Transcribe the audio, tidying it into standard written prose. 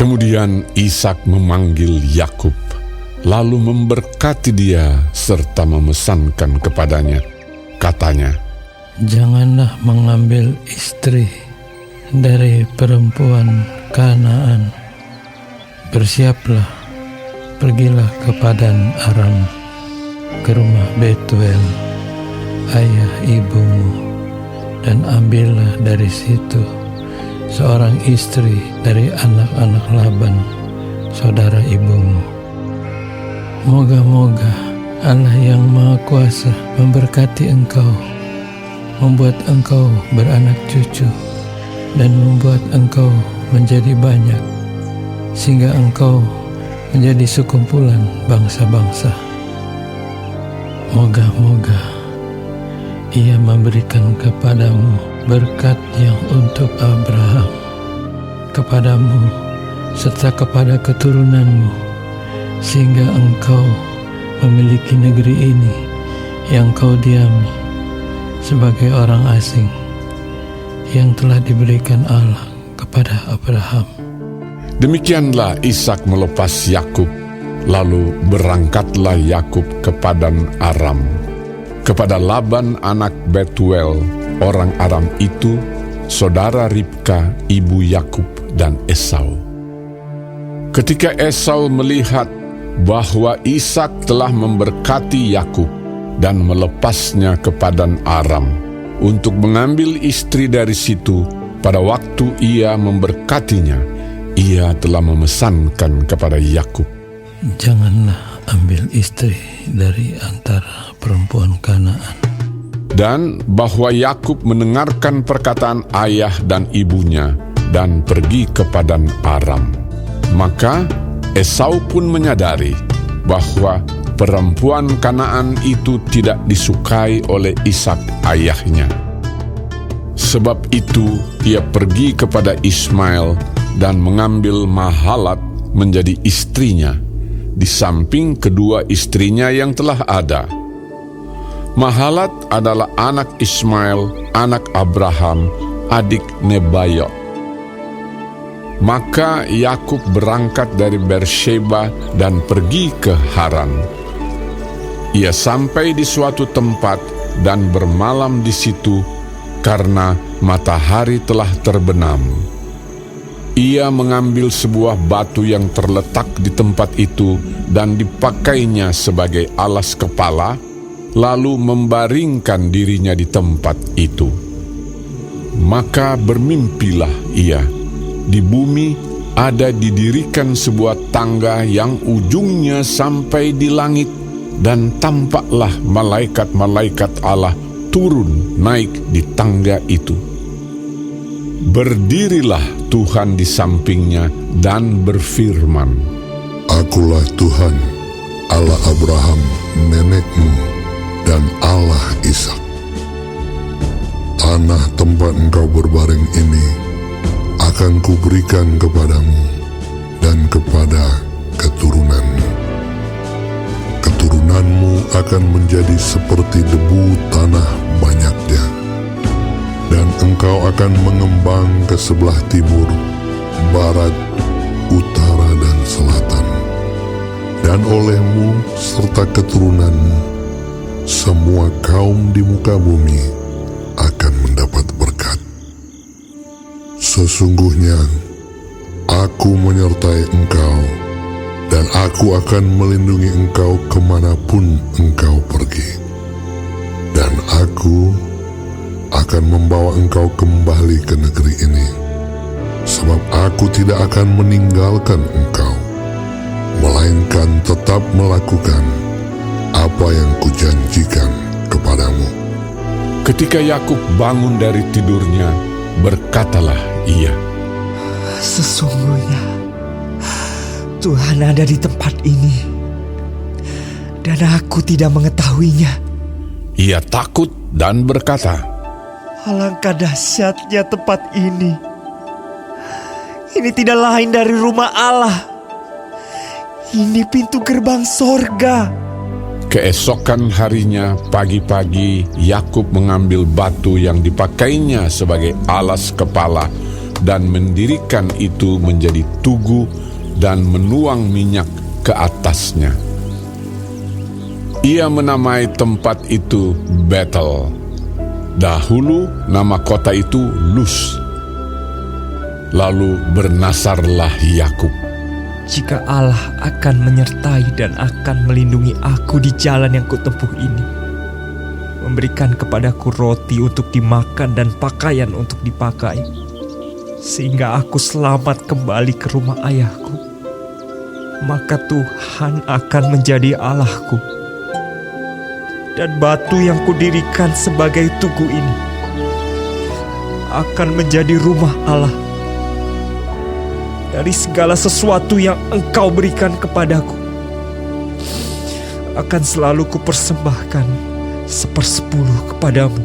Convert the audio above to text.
Kemudian Ishak memanggil Yakub, lalu memberkati dia serta memesankan kepadanya. Katanya, "Janganlah mengambil istri dari perempuan Kanaan. Bersiaplah, pergilah ke Padan Aram, ke rumah Betuel, ayah ibumu, dan ambillah dari situ seorang istri dari anak-anak Laban, saudara ibumu. Moga-moga Allah yang Maha Kuasa memberkati engkau, membuat engkau beranak cucu, dan membuat engkau menjadi banyak, sehingga engkau menjadi sekumpulan bangsa-bangsa. Moga-moga Ia memberikan kepadamu berkat yang untuk Abraham, kepadamu serta kepada keturunanmu, sehingga engkau memiliki negeri ini yang kau diami sebagai orang asing, yang telah diberikan Allah kepada Abraham." Demikianlah Ishak melepas Yakub, lalu berangkatlah Yakub ke Padan Aram, kepada Laban anak Betuel, orang Aram itu, saudara Ribka, ibu Yakub dan Esau. Ketika Esau melihat bahwa Ishak telah memberkati Yakub dan melepasnya ke Padan Aram untuk mengambil istri dari situ, pada waktu ia memberkatinya, ia telah memesankan kepada Yakub, "Janganlah ambil istri dari antara perempuan Kanaan." Dan bahwa Yakub mendengarkan perkataan ayah dan ibunya dan pergi ke Padan Aram. Maka Esau pun menyadari bahwa perempuan Kanaan itu tidak disukai oleh Ishak ayahnya. Sebab itu ia pergi kepada Ismail dan mengambil Mahalat menjadi istrinya, di samping kedua istrinya yang telah ada. Mahalat adalah anak Ismail, anak Abraham, adik Nebayot. Maka Yakub berangkat dari Beersheba dan pergi ke Haran. Ia sampai di suatu tempat dan bermalam di situ karena matahari telah terbenam. Ia mengambil sebuah batu yang terletak di tempat itu dan dipakainya sebagai alas kepala, lalu membaringkan dirinya di tempat itu. Maka bermimpilah ia, di bumi ada didirikan sebuah tangga yang ujungnya sampai di langit, dan tampaklah malaikat-malaikat Allah turun naik di tangga itu. Berdirilah Tuhan di sampingnya dan berfirman, "Akulah Tuhan, Allah Abraham nenekmu, dan Allah Ishak. Tanah tempat engkau berbaring ini akan kuberikan kepadamu dan kepada keturunanmu. Keturunanmu akan menjadi seperti debu tanah banyaknya, dan engkau akan mengembang ke sebelah timur, barat, utara, dan selatan. Dan olehmu serta keturunanmu, semua kaum di muka bumi akan mendapat berkat. Sesungguhnya aku menyertai engkau, dan aku akan melindungi engkau kemanapun engkau pergi. Dan aku akan membawa engkau kembali ke negeri ini, sebab aku tidak akan meninggalkan engkau, melainkan tetap melakukan apa yang kujanjikan kepadamu." Ketika Yakub bangun dari tidurnya, berkatalah ia, "Sesungguhnya Tuhan ada di tempat ini, dan aku tidak mengetahuinya." Ia takut dan berkata, "Alangkah dahsyatnya tempat ini. Ini tidak lain dari rumah Allah. Ini pintu gerbang sorga." Keesokan harinya pagi-pagi Yakub mengambil batu yang dipakainya sebagai alas kepala, dan mendirikan itu menjadi tugu dan menuang minyak ke atasnya. Ia menamai tempat itu Betel. Dahulu nama kota itu Luz. Lalu bernasarlah Yakub. Jika Allah akan menyertai dan akan melindungi aku di jalan yang kutempuh ini, memberikan kepadaku roti untuk dimakan dan pakaian untuk dipakai, sehingga aku selamat kembali ke rumah ayahku, maka Tuhan akan menjadi Allahku. Dan batu yang kudirikan sebagai tugu ini akan menjadi rumah Allah. Dari segala sesuatu yang Engkau berikan kepadaku, akan selalu kupersembahkan 1/10 kepadamu.